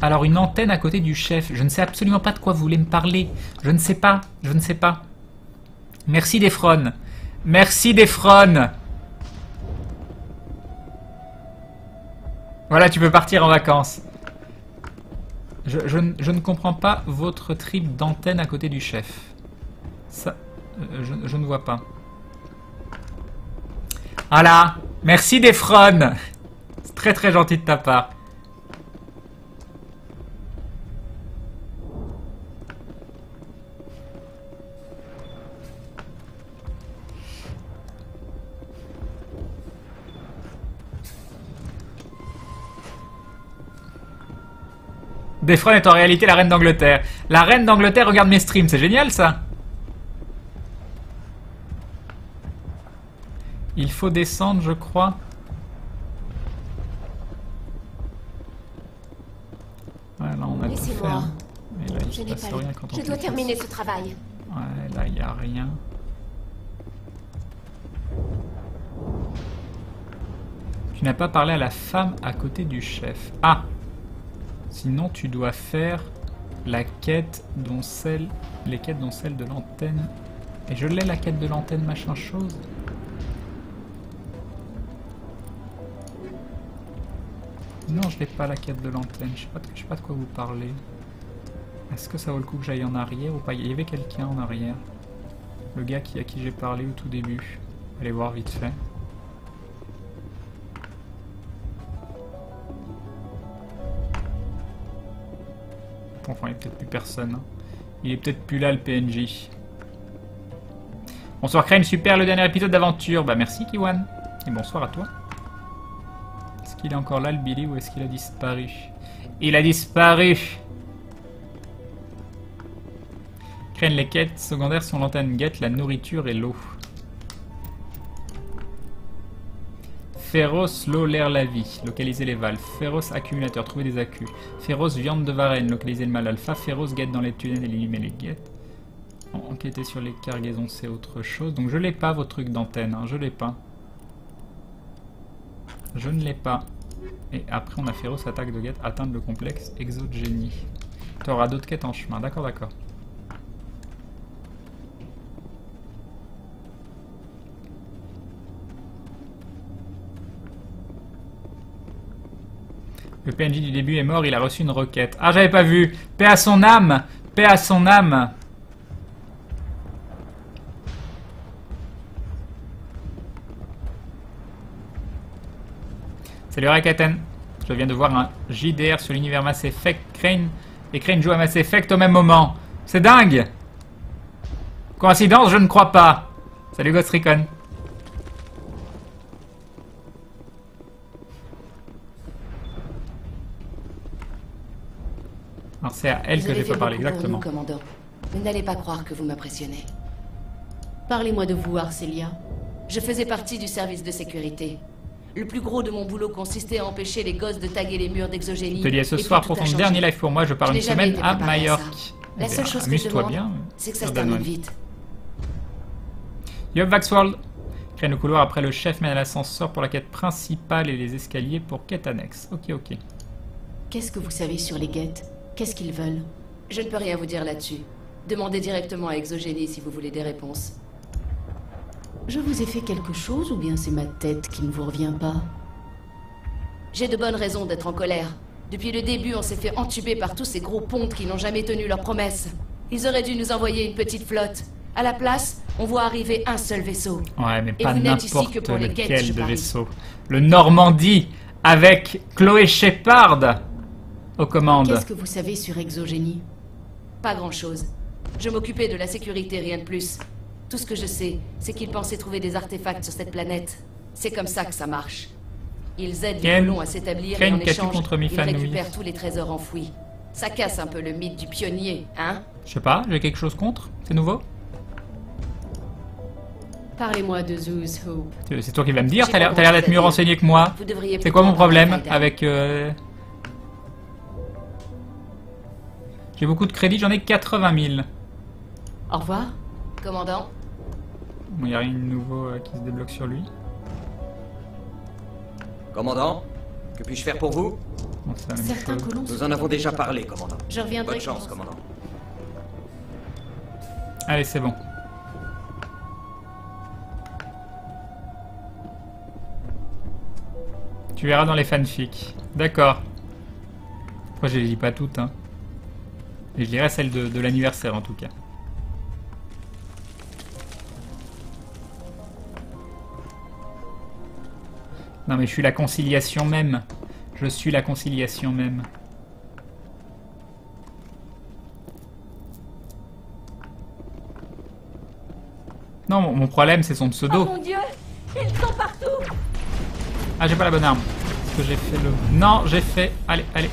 Alors une antenne à côté du chef. Je ne sais absolument pas de quoi vous voulez me parler. Je ne sais pas. Je ne sais pas. Merci Defron. Merci Defron. Voilà, tu peux partir en vacances. Je ne comprends pas votre trip d'antenne à côté du chef. Ça, je ne vois pas. Voilà. Merci Defron. C'est très très gentil de ta part. Defron est en réalité la reine d'Angleterre. La reine d'Angleterre regarde mes streams, c'est génial ça. Il faut descendre, je crois. Ouais, là on a tout fait. Hein. Et là il se passe rien quand on Je dois terminer ce travail. Ouais, là il n'y a rien. Tu n'as pas parlé à la femme à côté du chef. Ah! Sinon, tu dois faire la quête dont celle... les quêtes dont celle de l'antenne. Et je l'ai, la quête de l'antenne, machin chose. Non, je l'ai pas, la quête de l'antenne. Je sais pas de quoi vous parlez. Est-ce que ça vaut le coup que j'aille en arrière ou pas? Il y avait quelqu'un en arrière. Le gars à qui j'ai parlé au tout début. Allez voir vite fait. Enfin, il n'y a peut-être plus personne. Il est peut-être plus là, le PNJ. Bonsoir Crane, super le dernier épisode d'aventure. Bah merci Kiwan. Et bonsoir à toi. Est-ce qu'il est encore là, le Billy, ou est-ce qu'il a disparu? Il a disparu. Crane, les quêtes secondaires sont l'antenne guette, la nourriture et l'eau. Féroce, l'eau, l'air, la vie. Localiser les valves. Féroce, accumulateur. Trouver des accus. Féroce, viande de varenne. Localiser le mal alpha. Féroce, guette dans les tunnels. Éliminer les guettes. Enquêter sur les cargaisons, c'est autre chose. Donc je l'ai pas, vos trucs d'antenne. Hein. Je l'ai pas. Je ne l'ai pas. Et après, on a féroce, attaque de guette. Atteindre le complexe. Exogénie. Tu auras d'autres quêtes en chemin. D'accord, d'accord. Le PNJ du début est mort, il a reçu une requête. Ah, j'avais pas vu. Paix à son âme. Paix à son âme. Salut Rakaten. Je viens de voir un JDR sur l'univers Mass Effect. Crane et Crane jouent à Mass Effect au même moment. C'est dingue. Coïncidence, je ne crois pas. Salut Ghost Recon. Alors c'est à elle que j'ai pas parlé, exactement. Vous, commandant. Vous n'allez pas croire que vous m'impressionnez. Parlez-moi de vous, Arcelia. Je faisais partie du service de sécurité. Le plus gros de mon boulot consistait à empêcher les gosses de taguer les murs d'Exogénie. Je te dis à ce soir pour ton dernier live pour moi, je pars une semaine à Majorque. La seule chose que je demande, c'est que ça se termine vite. Yup, Vaxworld. Crée le couloir après le chef mène à l'ascenseur pour la quête principale et les escaliers pour quête annexe. Ok, ok. Qu'est-ce que vous savez sur les guettes? Qu'est-ce qu'ils veulent? Je ne peux rien vous dire là-dessus. Demandez directement à Exogénie si vous voulez des réponses. Je vous ai fait quelque chose ou bien c'est ma tête qui ne vous revient pas? J'ai de bonnes raisons d'être en colère. Depuis le début, on s'est fait entuber par tous ces gros pontes qui n'ont jamais tenu leurs promesses. Ils auraient dû nous envoyer une petite flotte. À la place, on voit arriver un seul vaisseau. Ouais, mais pas n'importe lequel de vaisseau. Le Normandie, avec Chloé Shepard aux commandes. Qu'est-ce que vous savez sur Exogénie? Pas grand-chose. Je m'occupais de la sécurité, rien de plus. Tout ce que je sais, c'est qu'ils pensaient trouver des artefacts sur cette planète. C'est comme ça que ça marche. Ils aident les colons à s'établir et en échange, ils récupèrent tous les trésors enfouis. Ça casse un peu le mythe du pionnier, hein? Je sais pas, j'ai quelque chose contre? C'est nouveau? Parlez-moi de Zoos Who. C'est toi qui vas me dire? T'as l'air d'être mieux renseigné que moi. C'est quoi mon problème avec... J'ai beaucoup de crédits, j'en ai 80 000. Au revoir, commandant. Bon, il n'y a rien de nouveau qui se débloque sur lui. Commandant, que puis-je faire pour vous? Non, c'est la même Certains chose. colons Nous sont en avons déjà totalement- parlé, commandant. Je reviendrai. Bonne chance, commandant. Allez, c'est bon. Tu verras dans les fanfics. D'accord. Moi, je les lis pas toutes, hein. Et je lirai celle de l'anniversaire, en tout cas. Non, mais je suis la conciliation même. Je suis la conciliation même. Non, mon problème, c'est son pseudo. Oh mon Dieu, ils sont partout. Ah, j'ai pas la bonne arme. Est-ce que j'ai fait le... Non, j'ai fait... Allez, allez.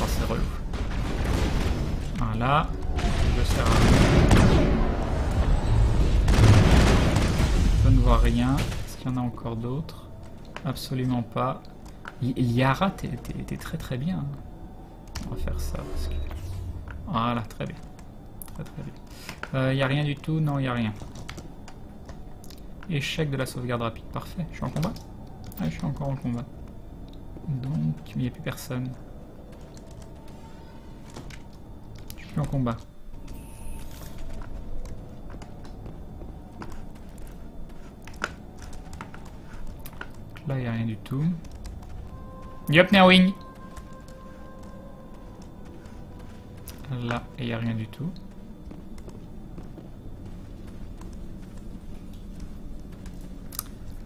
Oh, c'est relou. Voilà. Je sers à rien. Je ne vois rien. Est-ce qu'il y en a encore d'autres? Absolument pas. Liara, t'es très très bien. On va faire ça. Parce que... Voilà, très bien. Très très bien. Y a rien du tout? Non, y a rien. Échec de la sauvegarde rapide. Parfait. Je suis en combat? Ah, je suis encore en combat. Donc, il n'y a plus personne. Je suis plus en combat. Là, il n'y a rien du tout. Yup, Nerwing. Là, il n'y a rien du tout.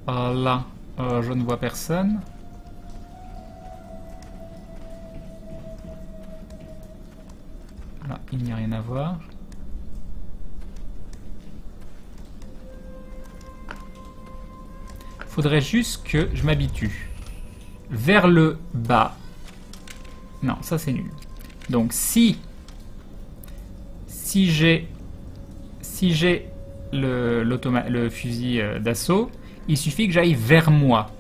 Là, je ne vois personne. Là, il n'y a rien à voir. Faudrait juste que je m'habitue. Vers le bas. Non, ça c'est nul. Donc si j'ai le fusil d'assaut, il suffit que j'aille vers moi.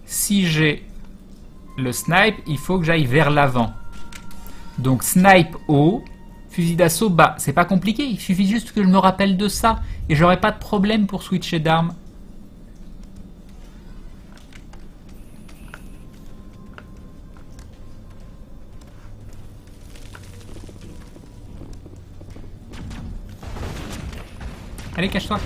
Si j'ai le snipe, il faut que j'aille vers l'avant. Donc snipe haut, fusil d'assaut bas. C'est pas compliqué, il suffit juste que je me rappelle de ça et j'aurai pas de problème pour switcher d'armes. Allez, cache-toi.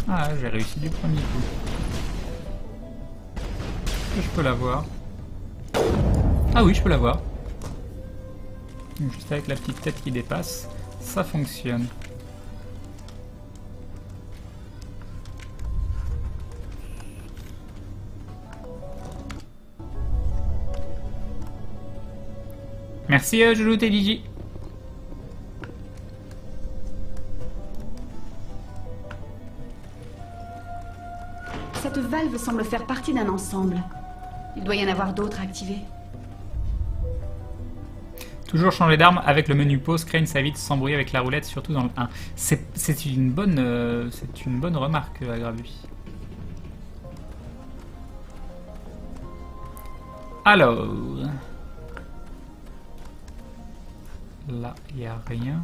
Ah, j'ai réussi du premier coup. Est-ce que je peux l'avoir? Ah oui, je peux l'avoir. Juste avec la petite tête qui dépasse, ça fonctionne. Merci Joujou TDJ. Cette valve semble faire partie d'un ensemble. Il doit y en avoir d'autres activés. Toujours changer d'arme avec le menu pause, Crane s'invite sans bruit avec la roulette, surtout dans le 1. C'est une bonne remarque, Agravi. Alors... Là, il n'y a rien.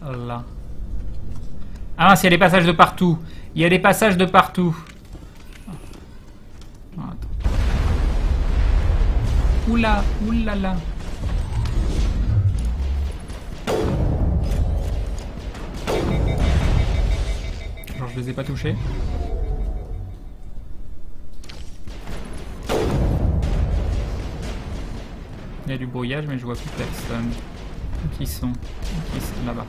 Là. Ah mince, il y a des passages de partout. Il y a des passages de partout. Oh, attends. Oula, oulala. Genre, je les ai pas touchés. Il y a du brouillage, mais je vois plus personne. Qui sont là-bas.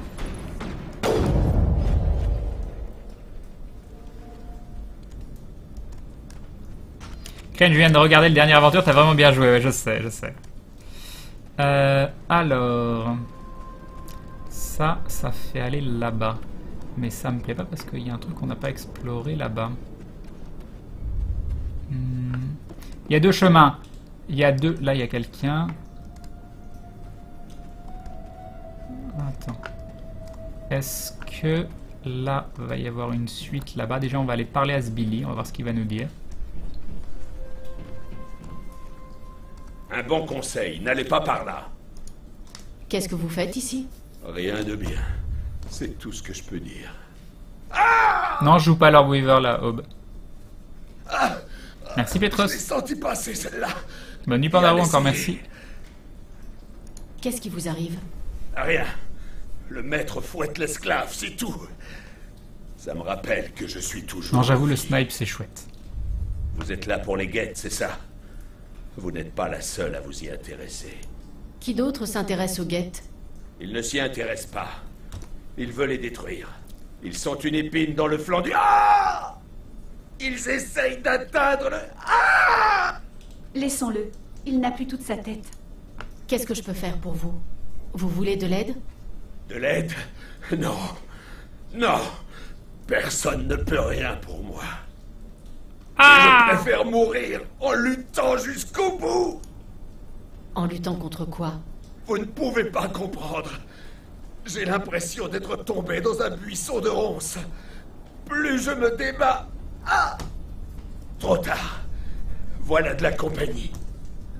Ken, je viens de regarder le dernier aventure, t'as vraiment bien joué, ouais, je sais. Alors... Ça fait aller là-bas. Mais ça me plaît pas parce qu'il y a un truc qu'on n'a pas exploré là-bas. Il y a deux chemins. Il y a deux... Là, il y a quelqu'un. Attends. Est-ce que là, va y avoir une suite là-bas? Déjà, on va aller parler à ce Billy. On va voir ce qu'il va nous dire. Un bon conseil, n'allez pas par là. Qu'est-ce que vous faites ici? Rien de bien. C'est tout ce que je peux dire. Non, je joue pas Lord Weaver là, Aube. Merci Je l'ai Petros. senti passer celle-là. Bonne nuit Pandaro, encore merci. Qu'est-ce qui vous arrive? Rien. Le maître fouette l'esclave, c'est tout. Ça me rappelle que je suis toujours... Non, j'avoue, le vie. snipe, c'est chouette. Vous êtes là pour les guettes, c'est ça? Vous n'êtes pas la seule à vous y intéresser. Qui d'autre s'intéresse aux guettes? Ils ne s'y intéressent pas. Ils veulent les détruire. Ils sont une épine dans le flanc du... Ah! Ils essayent d'atteindre le... Ah! Laissons-le. Il n'a plus toute sa tête. Qu'est-ce que je peux faire pour vous? Vous voulez de l'aide? De l'aide? Non. Non. Personne ne peut rien pour moi. Je préfère mourir en luttant jusqu'au bout. En luttant contre quoi? Vous ne pouvez pas comprendre. J'ai l'impression d'être tombé dans un buisson de ronces. Plus je me débats... Ah! Trop tard. Voilà de la compagnie.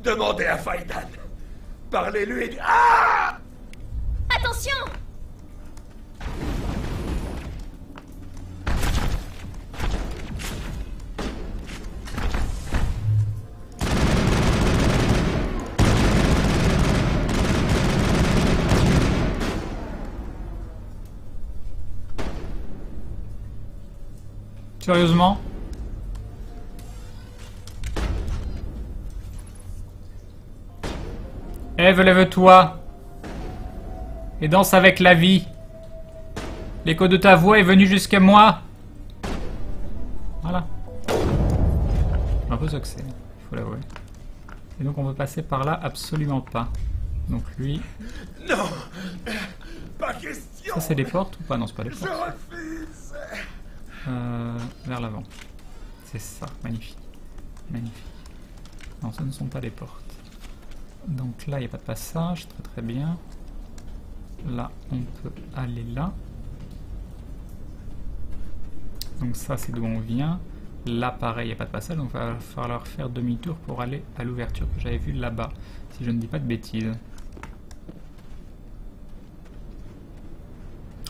Demandez à Faidan. Parlez-lui du... Ah! Attention! Sérieusement? Ève, lève-toi et danse avec la vie. L'écho de ta voix est venu jusqu'à moi. Voilà. Un peu succès, il faut l'avouer. Et donc on veut passer par là? Absolument pas. Donc lui... Non! Pas question! Ça c'est des portes ou pas? Non, c'est pas des Je portes. refuse! Vers l'avant. C'est ça, magnifique. Magnifique. Non, ce ne sont pas des portes. Donc là, il n'y a pas de passage, très très bien. Là, on peut aller là. Donc ça, c'est d'où on vient. Là, pareil, il n'y a pas de passage, donc il va falloir faire demi-tour pour aller à l'ouverture que j'avais vue là-bas, si je ne dis pas de bêtises.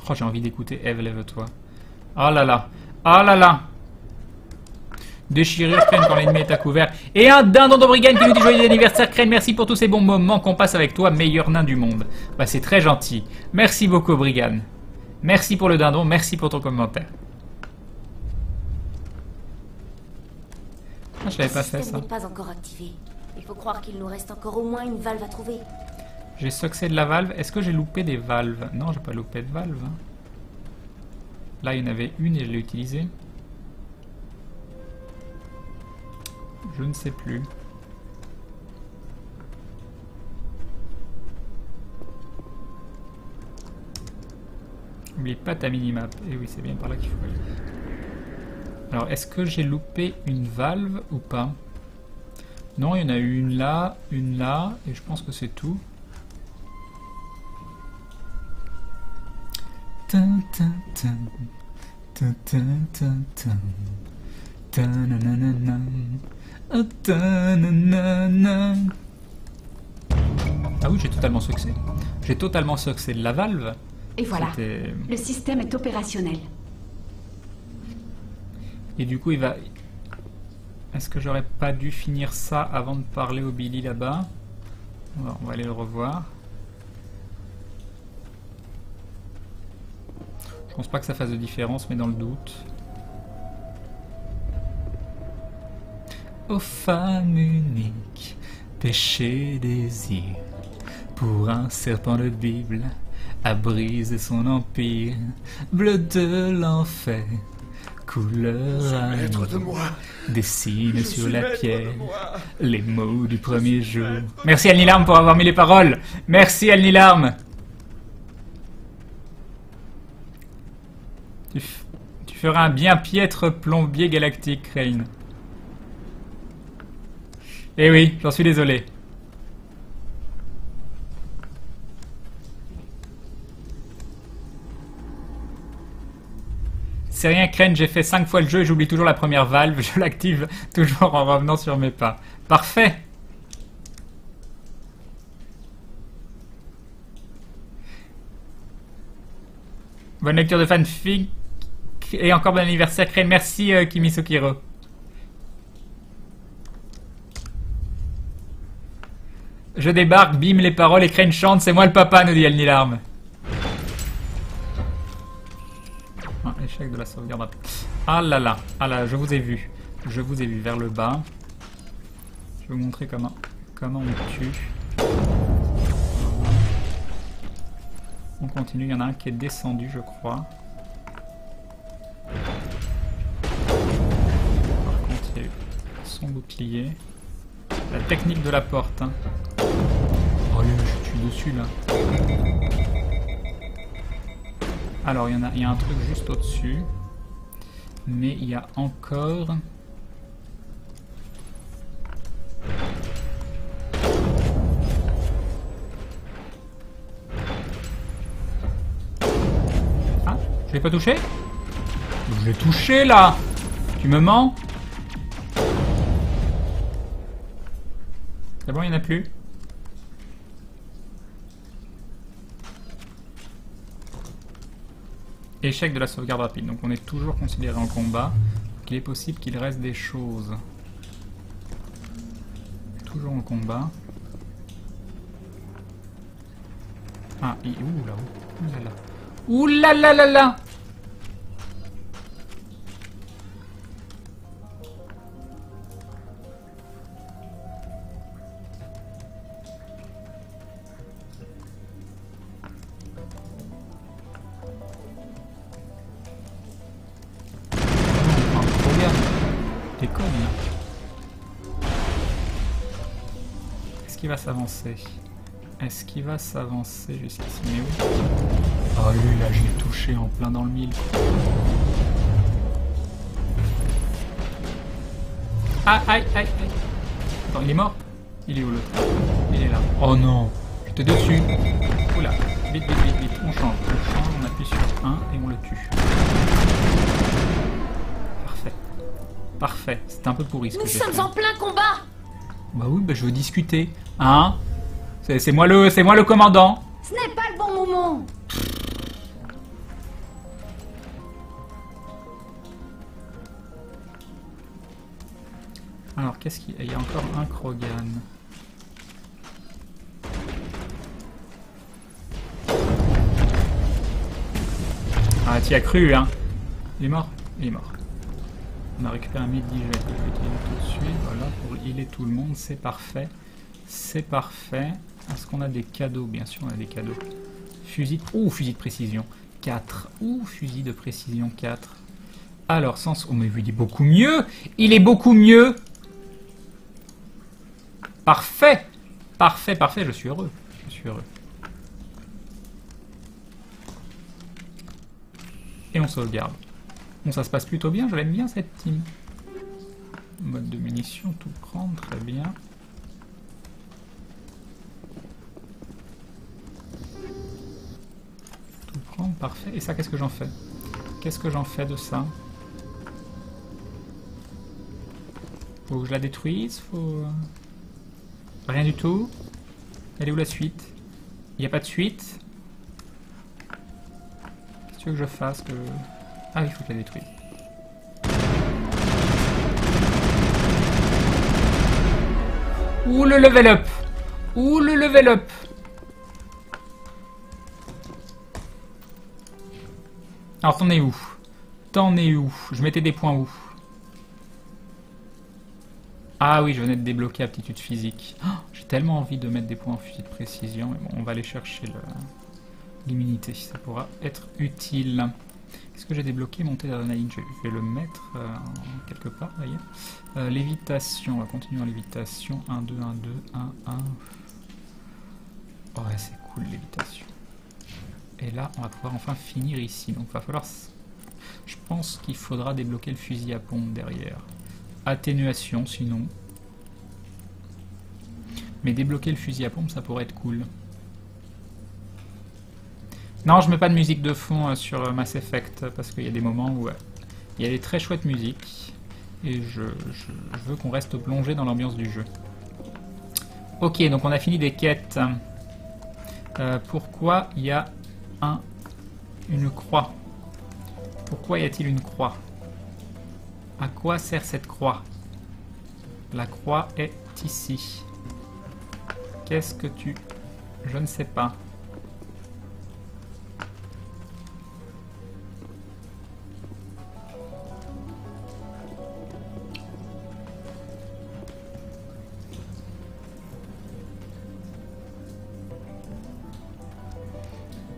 Oh, j'ai envie d'écouter Ève, lève-toi. Oh là là. Oh là là. Déchirure Crane quand l'ennemi est à couvert. Et un dindon de Brigane qui nous dit joyeux anniversaire Crane, merci pour tous ces bons moments qu'on passe avec toi, meilleur nain du monde. Bah c'est très gentil. Merci beaucoup Brigane. Merci pour le dindon, merci pour ton commentaire. Ah, je l'avais pas fait Le ça. système n'est pas encore activé. Il faut croire qu'il nous reste encore au moins une valve à trouver. J'ai succès de la valve. Est-ce que j'ai loupé des valves? Non, j'ai pas loupé de valve. Hein. Là, il y en avait une et je l'ai utilisée. Je ne sais plus. N'oublie pas ta minimap. Et oui, c'est bien par là qu'il faut aller. Alors, est-ce que j'ai loupé une valve ou pas? Non, il y en a eu une là, et je pense que c'est tout. Tin, tin, tin. Tin, tin, tin, tin. Ta-na-na-na-na. Ah, ta-na-na-na. Ah oui, j'ai totalement succès. J'ai totalement succès de la valve. Et voilà. C'était- Le système est opérationnel. Et du coup, il va... Est-ce que j'aurais pas dû finir ça avant de parler au Billy là-bas? On va aller le revoir. Je pense pas que ça fasse de différence, mais dans le doute. Ô femme unique, péché désir, pour un serpent de Bible, a brisé son empire, bleu de l'enfer, couleur Maître de amour, moi! dessine Je sur suis la maître pierre de moi. les mots du premier jour. Merci Alnilarm pour avoir mis les paroles. Merci Alnilarm. Tu feras un bien piètre plombier galactique, Crane. Eh oui, j'en suis désolé. C'est rien, Crane, j'ai fait 5 fois le jeu et j'oublie toujours la première valve. Je l'active toujours en revenant sur mes pas. Parfait. Bonne lecture de fanfic. Et encore bon anniversaire, Crane. Merci, Kimisokiro. Je débarque, bim les paroles et Crane chante. C'est moi le papa, nous dit Alnilarme. Ah, échec de la sauvegarde rapide. Ah là là. Ah là, je vous ai vu. Je vous ai vu vers le bas. Je vais vous montrer comment on tue. On continue, il y en a un qui est descendu, je crois. Par contre, il y a eu son bouclier. La technique de la porte. Hein. Oh là, je suis dessus là. Alors, il y a un truc juste au-dessus. Mais il y a encore... Ah, je l'ai pas touché? Je l'ai touché là! Tu me mens? C'est bon, il n'y en a plus? Échec de la sauvegarde rapide. Donc on est toujours considéré en combat. Donc il est possible qu'il reste des choses. Toujours en combat. Ah, ouh là, ouh là là. Ouh là là là là. Est-ce qu'il va s'avancer? Est-ce qu'il va s'avancer jusqu'ici? Mais où? Oh lui là, je l'ai touché en plein dans le mille. Ah, aïe, aïe, aïe. Attends, il est mort? Il est où l'autre? Il est là. Oh non, j'étais dessus. Oula, vite, vite, vite, vite. On change, on appuie sur 1 et on le tue. Parfait. Parfait, c'était un peu pourri ce que j'ai fait. Nous sommes en plein combat! Bah oui, bah je veux discuter. Hein? C'est moi le commandant. Ce n'est pas le bon moment. Alors, qu'est-ce qu'il y a? Il y a encore un Krogan. Ah, t'y as cru, hein? Il est mort? Il est mort. On a récupéré un midi, je vais l'utiliser tout de suite. Voilà, pour healer tout le monde, c'est parfait. C'est parfait. Est-ce qu'on a des cadeaux? Bien sûr, on a des cadeaux. Fusil de précision 4. Fusil de précision 4. Alors, sens... Oh, mais il est beaucoup mieux! Il est beaucoup mieux! Parfait! Parfait, parfait, je suis heureux. Je suis heureux. Et on sauvegarde. Bon, ça se passe plutôt bien, je l'aime bien cette team. Mode de munitions, tout prendre, très bien. Tout prendre, parfait. Et ça, qu'est-ce que j'en fais? Qu'est-ce que j'en fais de ça? Faut que je la détruise? Faut... Rien du tout? Elle est où la suite? Il n'y a pas de suite? Qu'est-ce que tu veux que je fasse que... Ah oui, il faut que je la détruise. Ouh le level up! Ouh le level up! Alors t'en es où? T'en es où? Je mettais des points où? Ah oui, je venais de débloquer aptitude physique. Oh, j'ai tellement envie de mettre des points en fusil de précision. Mais bon, on va aller chercher l'immunité. Ça pourra être utile. Est-ce que j'ai débloqué monter d'adrénaline? Je vais le mettre quelque part d'ailleurs. Lévitation, on va continuer en lévitation. 1, 2, 1, 2, 1, 1. Oh ouais, c'est cool lévitation. Et là, on va pouvoir enfin finir ici. Donc il va falloir... Je pense qu'il faudra débloquer le fusil à pompe derrière. Atténuation sinon. Mais débloquer le fusil à pompe, ça pourrait être cool. Non, je mets pas de musique de fond sur Mass Effect parce qu'il y a des moments où il y a des très chouettes musiques et je veux qu'on reste plongé dans l'ambiance du jeu. Ok, donc on a fini des quêtes. Pourquoi il y a un Une croix. Pourquoi y a-t-il une croix? À quoi sert cette croix? La croix est ici. Qu'est-ce que tu... Je ne sais pas.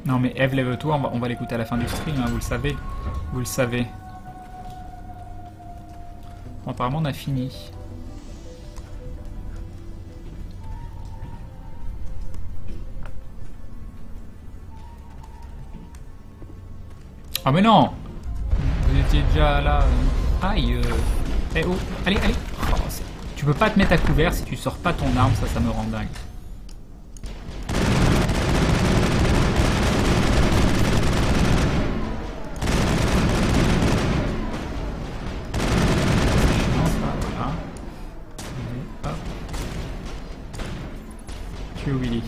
Non mais Eve, lève-toi, on va l'écouter à la fin du stream, hein, vous le savez. Vous le savez. Bon, apparemment on a fini. Ah mais non! Vous étiez déjà là. Aïe! Eh oh! Allez, allez! Oh, tu peux pas te mettre à couvert si tu sors pas ton arme, ça me rend dingue. Tu es où, Billy?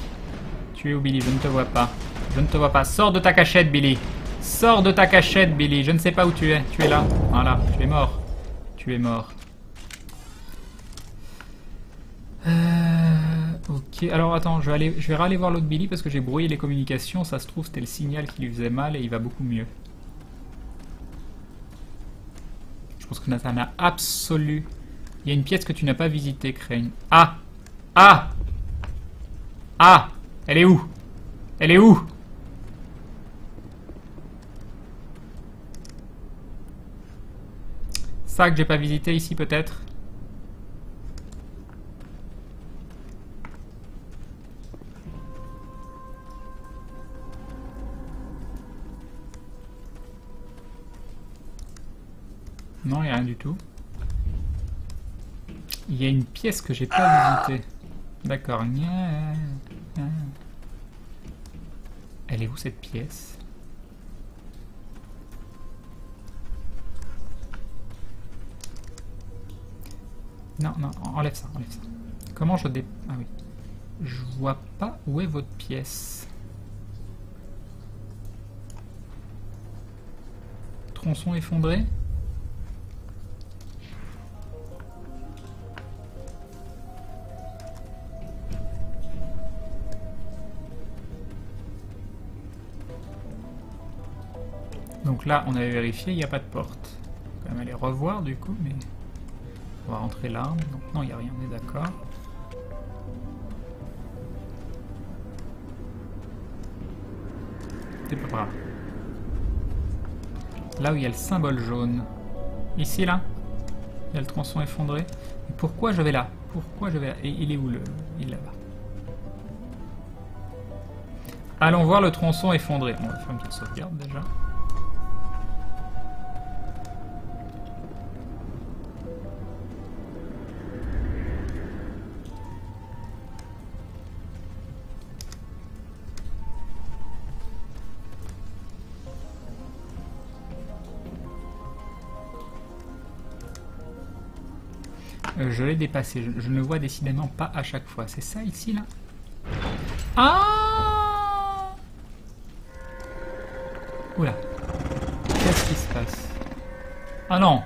Tu es où, Billy? Je ne te vois pas. Je ne te vois pas. Sors de ta cachette, Billy. Sors de ta cachette, Billy. Je ne sais pas où tu es. Tu es là. Voilà. Tu es mort. Tu es mort. Ok. Alors, attends. Je vais aller voir l'autre Billy parce que j'ai brouillé les communications. Ça se trouve, c'était le signal qui lui faisait mal et il va beaucoup mieux. Je pense que Nathan a absolu. Il y a une pièce que tu n'as pas visitée, Crane. Ah! Ah! Ah! Elle est où? Elle est où? Ça que j'ai pas visité ici peut-être? Non, il n'y a rien du tout. Il y a une pièce que j'ai pas visitée. D'accord. Elle est où cette pièce? Non, non, enlève ça, enlève ça. Comment je dé... Ah oui. Je vois pas où est votre pièce. Tronçon effondré? Donc là, on avait vérifié, il n'y a pas de porte. On va quand même aller revoir du coup, mais... On va rentrer là. Donc non, il n'y a rien, on est d'accord. C'est pas grave. Là où il y a le symbole jaune. Ici, là, il y a le tronçon effondré. Et pourquoi je vais là? Pourquoi je vais là? Et il est où le... Il est là-bas. Allons voir le tronçon effondré. On va faire une petite sauvegarde déjà. Je l'ai dépassé, je ne le vois décidément pas à chaque fois. C'est ça ici là? Ah! Oula. Qu'est-ce qui se passe? Ah non!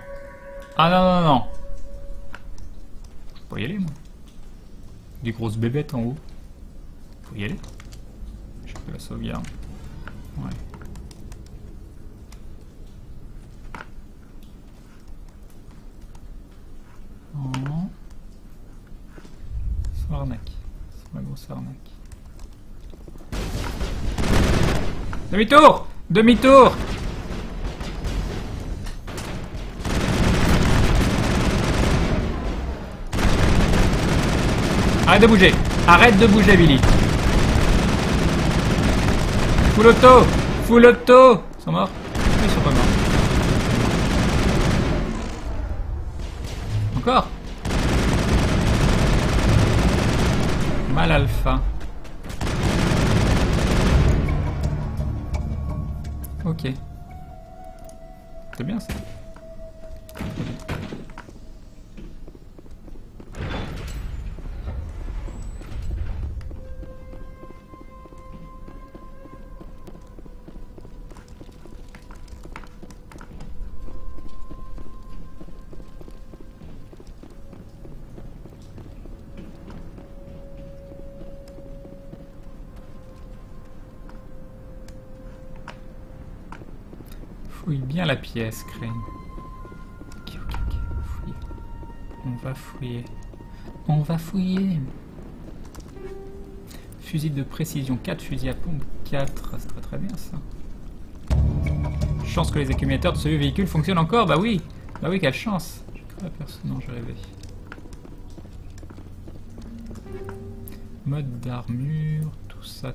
Ah non, non, non! Je peux pas y aller moi. Des grosses bébêtes en haut. Faut y aller. Je peux la sauvegarde. Ouais. Non. Sur l'arnaque. Sur la grosse arnaque. Demi-tour! Demi-tour! Arrête de bouger! Arrête de bouger, Billy! Full auto! Full auto! Ils sont morts? Ils sont pas morts. Encore? Mal alpha. Ok. C'est bien ça. Fouille bien la pièce, Crane. Ok, fouille. On va fouiller. On va fouiller. Fusil de précision 4, fusil à pompe 4. C'est pas très bien ça. Chance que les accumulateurs de ce véhicule fonctionnent encore. Bah oui, quelle chance. J'ai cru à personne. Non, j'ai rêvé. Mode d'armure, tout ça.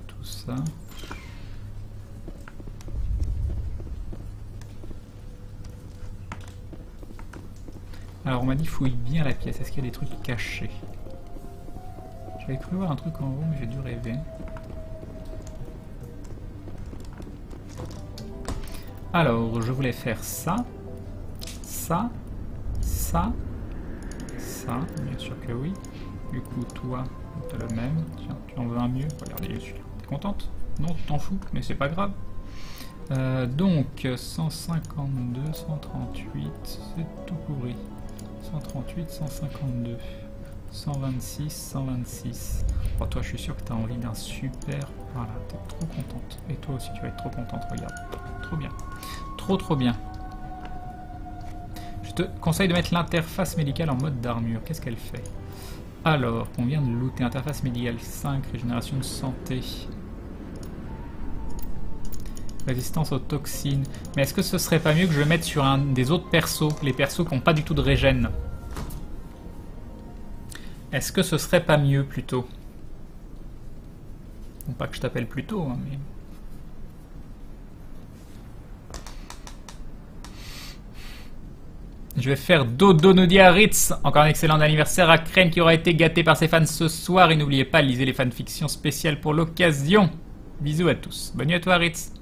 Alors on m'a dit fouille bien la pièce. Est-ce qu'il y a des trucs cachés? J'avais cru voir un truc en haut, mais j'ai dû rêver. Alors, je voulais faire ça, bien sûr que oui. Du coup, toi, t'as le même. Tiens, tu en veux un mieux? Regardez celui-là. T'es contente? Non, tu t'en fous, mais c'est pas grave. Donc, 152, 138, c'est tout pourri. 138, 152, 126, 126. Oh, toi, je suis sûr que t'as envie d'un super... Voilà, t'es trop contente. Et toi aussi, tu vas être trop contente, regarde. Trop bien. Trop bien. Je te conseille de mettre l'interface médicale en mode d'armure. Qu'est-ce qu'elle fait? Alors, on vient de looter. Interface médicale 5, régénération de santé. Résistance aux toxines. Mais est-ce que ce serait pas mieux que je le mette sur un des autres persos? Les persos qui n'ont pas du tout de régène. Est-ce que ce serait pas mieux plutôt? Non pas que je t'appelle plutôt, hein, mais... Je vais faire dodo nous dit à Ritz. Encore un excellent anniversaire à Crane qui aura été gâté par ses fans ce soir. Et n'oubliez pas, lisez les fanfictions spéciales pour l'occasion. Bisous à tous. Bonne nuit à toi, Ritz.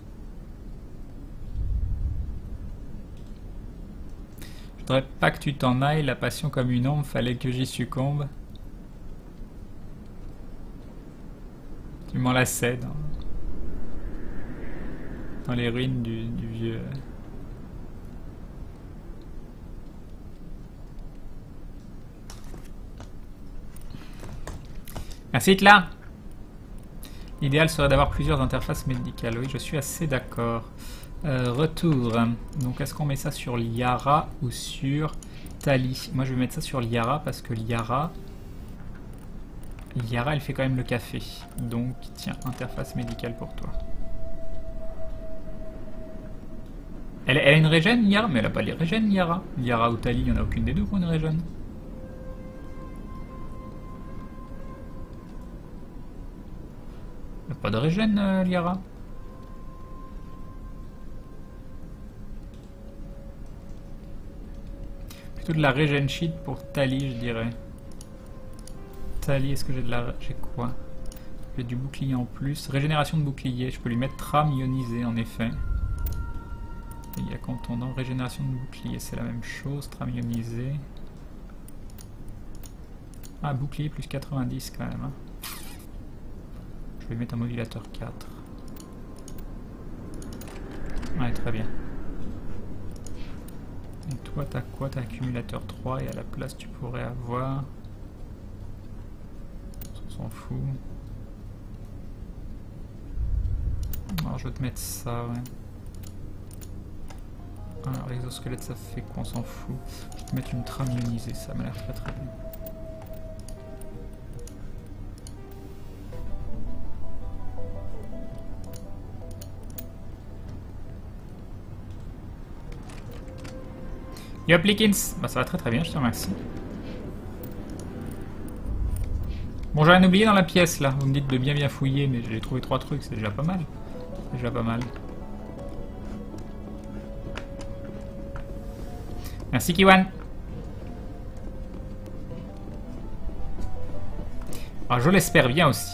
Je voudrais pas que tu t'en ailles. La passion comme une ombre, fallait que j'y succombe. Tu m'en lassais dans les ruines du vieux... Merci là. L'idéal serait d'avoir plusieurs interfaces médicales. Oui, je suis assez d'accord. Retour. Donc, est-ce qu'on met ça sur Liara ou sur Tali? Moi, je vais mettre ça sur Liara parce que Liara, elle fait quand même le café. Donc, tiens, interface médicale pour toi. Elle a une régène, Liara? Mais elle a pas les régènes, Liara. Liara ou Tali, il n'y en a aucune des deux qui ont une régène. Il n'y a pas de régène, Liara. Plutôt de la régène sheet pour Tali, je dirais. Tali, est-ce que j'ai de la... J'ai quoi? J'ai du bouclier en plus. Régénération de bouclier, je peux lui mettre trame ionisée, en effet. Il y a contondant, régénération de bouclier, c'est la même chose. Trame ionisée. Ah, bouclier plus 90 quand même, hein. Je vais mettre un modulateur 4. Ouais, très bien. Et toi, t'as quoi? T'as accumulateur 3 et à la place, tu pourrais avoir... On s'en fout. Alors, je vais te mettre ça, ouais. Alors, l'exosquelette, ça fait quoi? On s'en fout. Je vais te mettre une trame ionisée, ça m'a l'air très très bien. Yop Likins, bah ça va très très bien, je te remercie. Bon, j'ai rien oublié dans la pièce là, vous me dites de bien fouiller, mais j'ai trouvé 3 trucs, c'est déjà pas mal. C'est déjà pas mal. Merci Kiwan. Alors je l'espère bien aussi.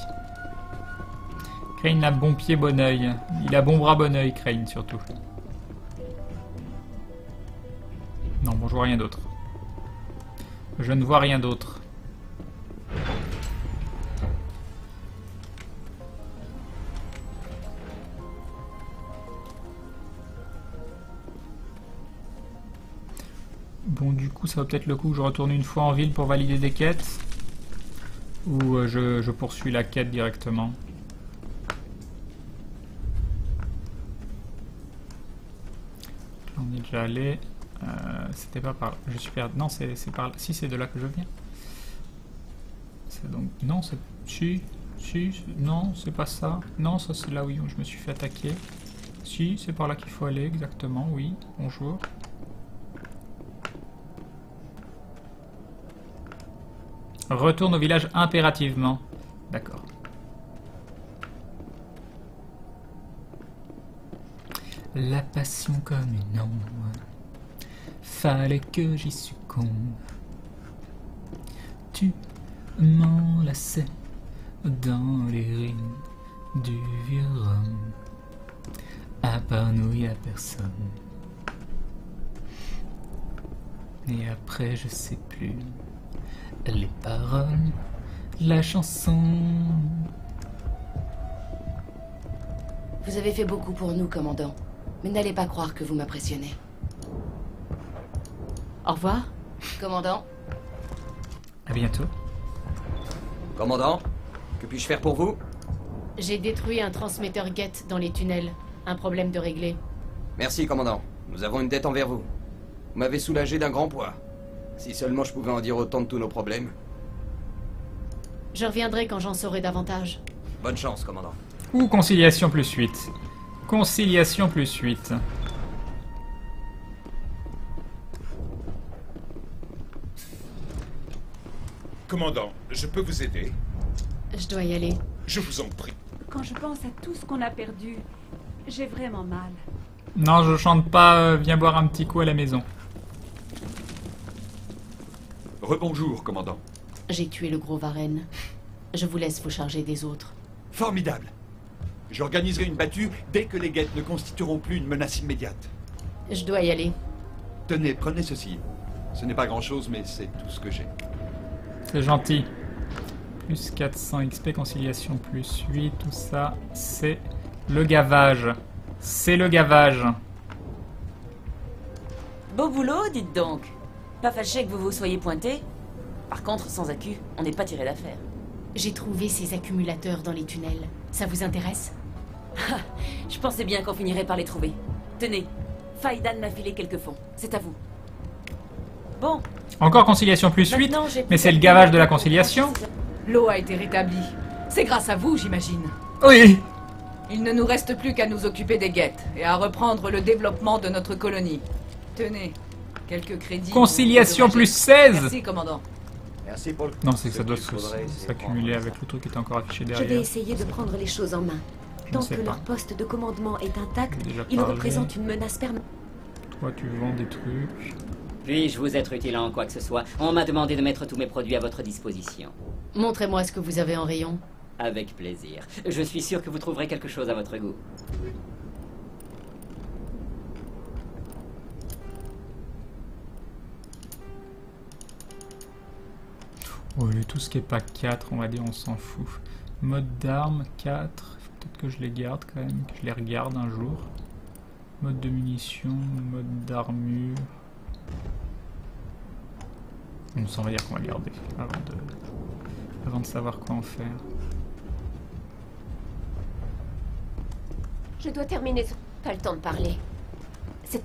Crane a bon pied, bon oeil. Il a bon bras, bon oeil, Crane surtout. Non, bon, je vois rien d'autre. Je ne vois rien d'autre. Bon, du coup, ça va peut-être le coup que je retourne une fois en ville pour valider des quêtes. Ou je poursuis la quête directement. déjà allé. C'était pas par là. Je suis perdu. Non, c'est par là. Si, c'est de là que je viens. C'est donc... Non, c'est... Si, non, c'est pas ça. Non, ça c'est là où je me suis fait attaquer. Si, c'est par là qu'il faut aller, exactement, oui. Bonjour. Retourne au village impérativement. D'accord. La passion comme une ombre, fallait que j'y succombe. Tu m'enlaçais dans les rimes du vieux Rhum. À part nous, y a personne. Et après, je sais plus les paroles, la chanson. Vous avez fait beaucoup pour nous, commandant. Mais n'allez pas croire que vous m'impressionnez. Au revoir, commandant. À bientôt. Commandant, que puis-je faire pour vous? J'ai détruit un transmetteur Geth dans les tunnels. Un problème de régler. Merci, commandant. Nous avons une dette envers vous. Vous m'avez soulagé d'un grand poids. Si seulement je pouvais en dire autant de tous nos problèmes. Je reviendrai quand j'en saurai davantage. Bonne chance, commandant. Ou conciliation plus 8. Conciliation plus 8. Commandant, je peux vous aider? Je dois y aller. Je vous en prie. Quand je pense à tout ce qu'on a perdu, j'ai vraiment mal. Non, je chante pas, viens boire un petit coup à la maison. Rebonjour, commandant. J'ai tué le gros Varenne. Je vous laisse vous charger des autres. Formidable. J'organiserai une battue dès que les Geth ne constitueront plus une menace immédiate. Je dois y aller. Tenez, prenez ceci. Ce n'est pas grand-chose, mais c'est tout ce que j'ai. C'est gentil. Plus 400 XP, conciliation plus 8, tout ça, c'est le gavage. C'est le gavage. Beau boulot, dites donc. Pas fâché que vous vous soyez pointé. Par contre, sans accu, on n'est pas tiré d'affaire. J'ai trouvé ces accumulateurs dans les tunnels. Ça vous intéresse? Je pensais bien qu'on finirait par les trouver. Tenez, Faidan m'a filé quelques fonds. C'est à vous. Bon. Encore conciliation plus 8, Maintenant, j'ai mais c'est le peut-être gavage de la pour conciliation. L'eau a été rétablie. C'est grâce à vous, j'imagine. Oui. Il ne nous reste plus qu'à nous occuper des Geth et à reprendre le développement de notre colonie. Tenez, quelques crédits. Conciliation plus 16. Merci, commandant. Merci pour le... Non, c'est que ça doit Ce qu'il faudrait, c'est s'accumuler prendre avec le truc qui est encore affiché Je vais derrière. essayer de prendre les choses en main. Je Tant ne sais que pas. leur poste de commandement est intact, J'ai déjà ils parlé. représentent une menace permanente. Toi, tu vends des trucs. Puis-je vous être utile en quoi que ce soit? On m'a demandé de mettre tous mes produits à votre disposition. Montrez-moi ce que vous avez en rayon. Avec plaisir. Je suis sûr que vous trouverez quelque chose à votre goût. Oh, tout ce qui est pas 4, on va dire, on s'en fout. Mode d'armes, 4. Faut peut-être que je les garde quand même, que je les regarde un jour. Mode de munitions, mode d'armure. On s'en va dire qu'on va garder avant de savoir quoi en faire. Je dois terminer ce... Pas le temps de parler. C'est...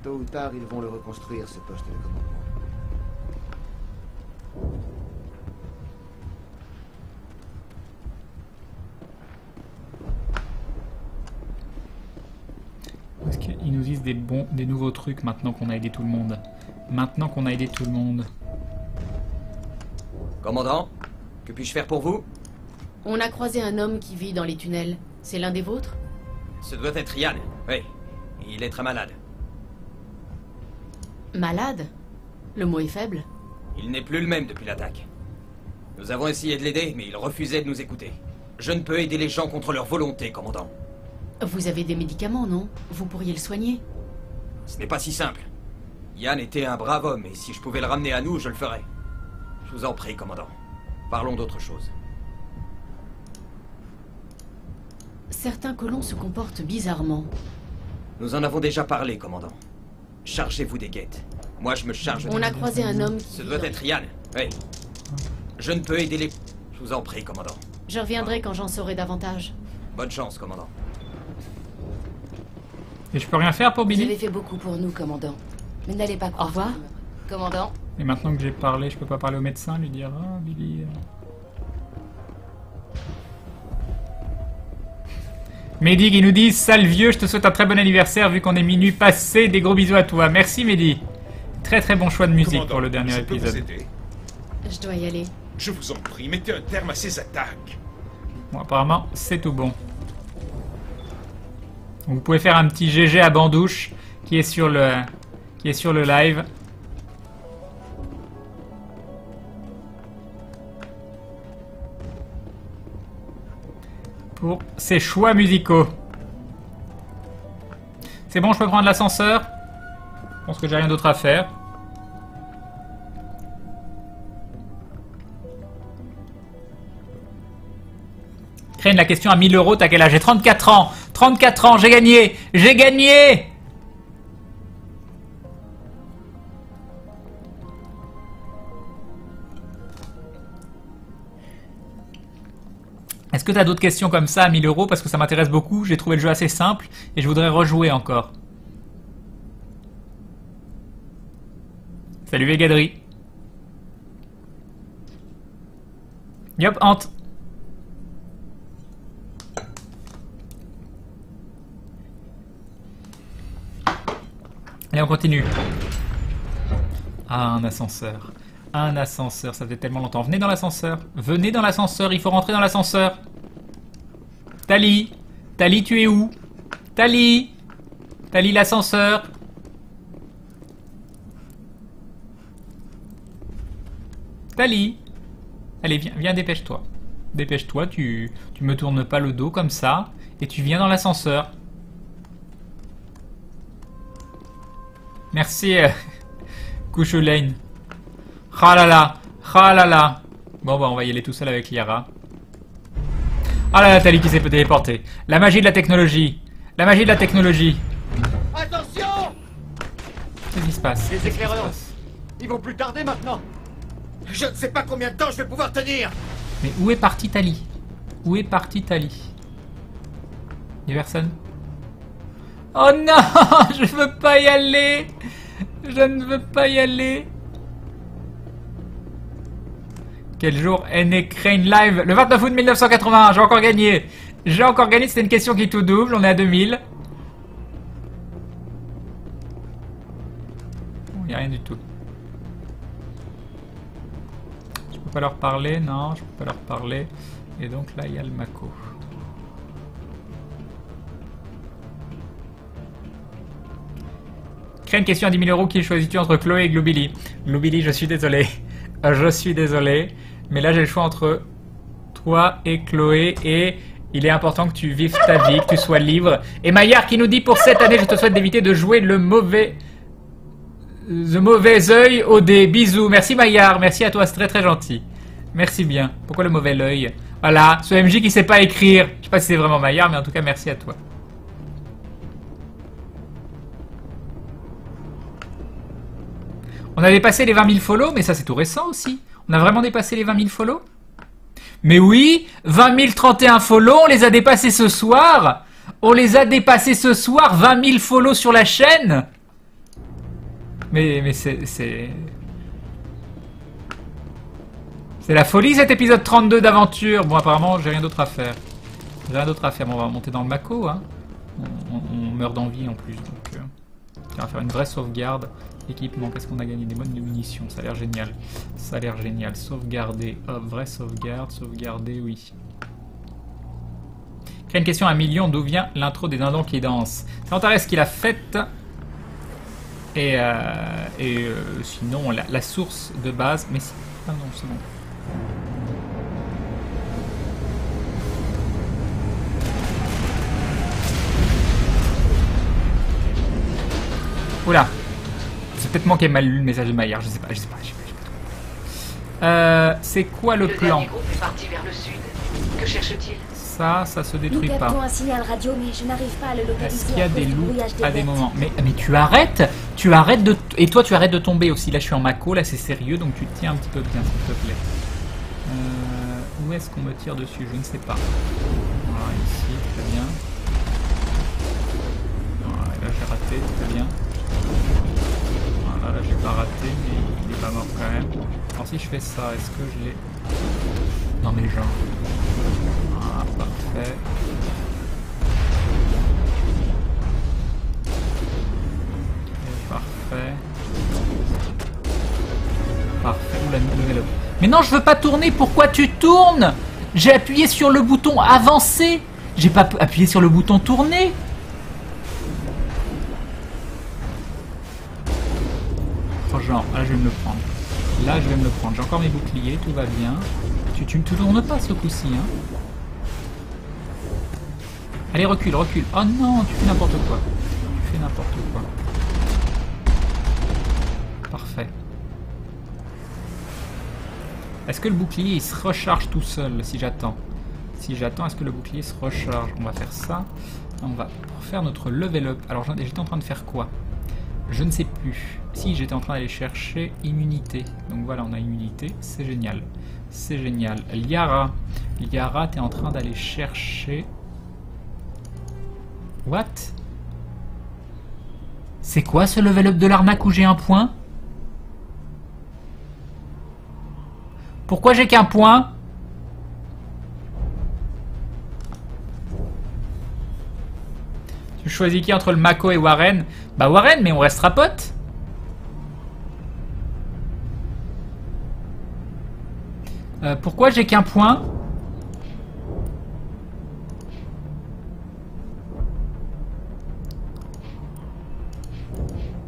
Tôt ou tard, ils vont le reconstruire, ce poste de commandement. Parce qu'ils nous disent des nouveaux trucs maintenant qu'on a aidé tout le monde. Maintenant qu'on a aidé tout le monde. Commandant, que puis-je faire pour vous? On a croisé un homme qui vit dans les tunnels. C'est l'un des vôtres? Ce doit être Yann. Oui, il est très malade. Malade? Le mot est faible. Il n'est plus le même depuis l'attaque. Nous avons essayé de l'aider, mais il refusait de nous écouter. Je ne peux aider les gens contre leur volonté, commandant. Vous avez des médicaments, non? Vous pourriez le soigner? Ce n'est pas si simple. Yann était un brave homme, et si je pouvais le ramener à nous, je le ferais. Je vous en prie, commandant. Parlons d'autre chose. Certains colons se comportent bizarrement. Nous en avons déjà parlé, commandant. Chargez-vous des Geth. Moi, je me charge On a croisé un homme qui Ce vit doit dans- être Yann. Oui. Je ne peux aider les... Je vous en prie, commandant. Je reviendrai quand j'en saurai davantage. Bonne chance, commandant. Et je peux rien faire pour Vous Billy? avez fait beaucoup pour nous, commandant. Mais n'allez pas croire. Au revoir. Commandant. Et maintenant que j'ai parlé, je peux pas parler au médecin, lui dire ah Billy. Mehdi qui nous dit sale vieux, je te souhaite un très bon anniversaire vu qu'on est minuit passé. Des gros bisous à toi. Merci Mehdi. Très très bon choix de musique Commandant, pour le dernier je peux vous épisode. aider? Je dois y aller. Je vous en prie, mettez un terme à ces attaques. Bon, apparemment, c'est tout bon. Vous pouvez faire un petit GG à Bandouche qui est sur le live. Pour ses choix musicaux. C'est bon, je peux prendre l'ascenseur? Je pense que j'ai rien d'autre à faire. Crane, la question à 1000 €, t'as quel âge? J'ai 34 ans. 34 ans, j'ai gagné. J'ai gagné. Est-ce que t'as d'autres questions comme ça à 1000 €? Parce que ça m'intéresse beaucoup. J'ai trouvé le jeu assez simple et je voudrais rejouer encore. Salut Vegadri. Yop, Ant. Allez, on continue. Ah, un ascenseur. Un ascenseur, ça fait tellement longtemps. Venez dans l'ascenseur. Venez dans l'ascenseur, il faut rentrer dans l'ascenseur. Tali. Tali, tu es où? Tali. Tali, l'ascenseur. Tali. Allez, viens, dépêche-toi. Dépêche-toi, tu me tournes pas le dos comme ça. Et tu viens dans l'ascenseur. Merci, Couchelaine. Ah là là, ah là là. Bon, bah, on va y aller tout seul avec Liara. Ah là là, Tali qui s'est téléporté. La magie de la technologie. La magie de la technologie. Attention! Qu'est-ce qui se passe? Les éclaireurs! Ils vont plus tarder maintenant! Je ne sais pas combien de temps je vais pouvoir tenir! Mais où est parti Tali? Où est parti Tali? Y'a personne? Oh non! Je veux pas y aller! Je ne veux pas y aller! Quel jour est né Crane Live? Le 29 août 1981, j'ai encore gagné! J'ai encore gagné, c'était une question qui tout double, on est à 2000. Il n'y a rien du tout. Je peux pas leur parler, non, je peux pas leur parler. Et donc là, il y a le Mako. Crée une question à 10 000 €. Qui choisis-tu entre Chloé et Globili? Globili, je suis désolé. Je suis désolé. Mais là, j'ai le choix entre toi et Chloé. Et il est important que tu vives ta vie, que tu sois libre. Et Maillard qui nous dit pour cette année, je te souhaite d'éviter de jouer le mauvais œil au dé. Bisous. Merci Maillard. Merci à toi. C'est très très gentil. Merci bien. Pourquoi le mauvais œil? Voilà. Ce MJ qui sait pas écrire. Je sais pas si c'est vraiment Maillard, mais en tout cas, merci à toi. On a dépassé les 20 000 follow, mais ça c'est tout récent aussi. On a vraiment dépassé les 20 000 follow? Mais oui, 20 031 follow, on les a dépassés ce soir. On les a dépassés ce soir, 20 000 follow sur la chaîne. Mais c'est la folie cet épisode 32 d'aventure. Bon, apparemment, j'ai rien d'autre à faire. J'ai rien d'autre à faire. Bon, on va monter dans le Mako, hein. On meurt d'envie en plus, donc on va faire une vraie sauvegarde. Équipement, qu'est-ce qu'on a gagné? Des bonnes munitions, ça a l'air génial. Ça a l'air génial. Sauvegarder, hop, vraie sauvegarde, sauvegarder, oui. Créer une question à 1 million, d'où vient l'intro des dindons qui dansent? C'est Antares qui l'a faite. Et sinon, la source de base... Mais si... Ah non, c'est bon. Oula! C'est peut-être moi qui ai mal lu le message de Maillard, je sais pas. C'est quoi le plan? dernier groupe est parti vers le sud. Que cherche-t-il? Ça se détruit Nous pas. captons un signal radio, mais je n'arrive pas à le localiser. Est-ce qu'il y a à des cause du loups brouillage des à des bêtes. moments? Mais tu arrêtes de... Et toi, tu arrêtes de tomber aussi. Là, je suis en Mako, là, c'est sérieux, donc tu te tiens un petit peu bien, s'il te plaît. Où est-ce qu'on me tire dessus? Je ne sais pas. Voilà, ici, très bien. là j'ai raté, très bien. Voilà, là j'ai pas raté, mais il est pas mort quand même. Alors si je fais ça, est-ce que je l'ai... Non mais genre... Ah, parfait. Parfait. Parfait. Oula, level up. Mais non, je veux pas tourner. Pourquoi tu tournes? J'ai appuyé sur le bouton avancer. J'ai pas appuyé sur le bouton tourner. Oh, genre, là je vais me le prendre. Là je vais me le prendre. J'ai encore mes boucliers, tout va bien. Tu me tournes pas ce coup-ci, hein. Allez, recule, recule. Oh non, tu fais n'importe quoi. Tu fais n'importe quoi. Parfait. Est-ce que le bouclier il se recharge tout seul si j'attends? Si j'attends, est-ce que le bouclier se recharge? On va faire ça. On va faire notre level up. Alors j'étais en train de faire quoi? Je ne sais plus. Si, j'étais en train d'aller chercher immunité. Donc voilà, on a immunité. C'est génial. C'est génial. Liara. Liara, t'es en train d'aller chercher... What? C'est quoi ce level up de l'arnaque où j'ai un point? Pourquoi j'ai qu'un point? Tu choisis qui entre le Mako et Warren? Bah Warren, mais on restera potes. Pourquoi j'ai qu'un point?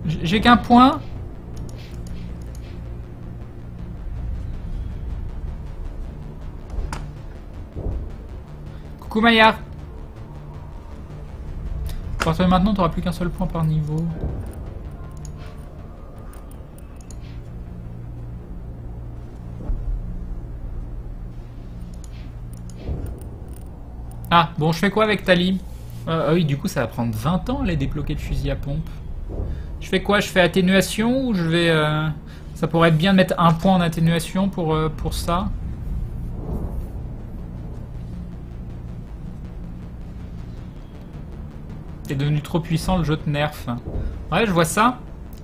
J'ai qu'un point? Coucou Maillard. À partir de maintenant, tu n'auras plus qu'un seul point par niveau. Ah, bon, je fais quoi avec Tali? Oui, du coup, ça va prendre 20 ans, les débloquer le fusil à pompe. Je fais quoi? Je fais atténuation ou je vais... Ça pourrait être bien de mettre un point en atténuation pour ça. C'est devenu trop puissant, le jeu te nerf. Ouais, je vois ça.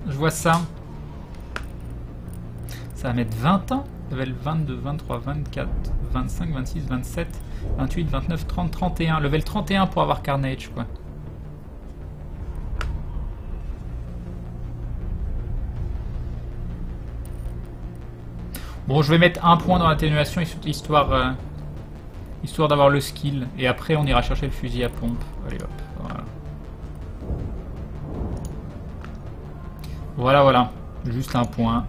Je vois ça. Ça va mettre 20 ans. Level 22, 23, 24, 25, 26, 27, 28, 29, 30, 31. Level 31 pour avoir Carnage, quoi. Bon, je vais mettre un point dans l'atténuation, histoire d'avoir le skill. Et après, on ira chercher le fusil à pompe. Allez, hop, voilà. Voilà, voilà. Juste un point.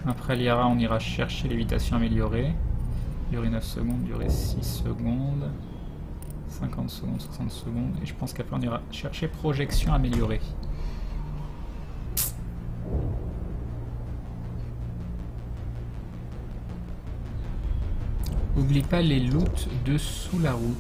Après Liara, on ira chercher l'évitation améliorée. Durée 9 secondes, durée 6 secondes. 50 secondes, 60 secondes. Et je pense qu'après, on ira chercher projection améliorée. N'oublie pas les loots dessous la route.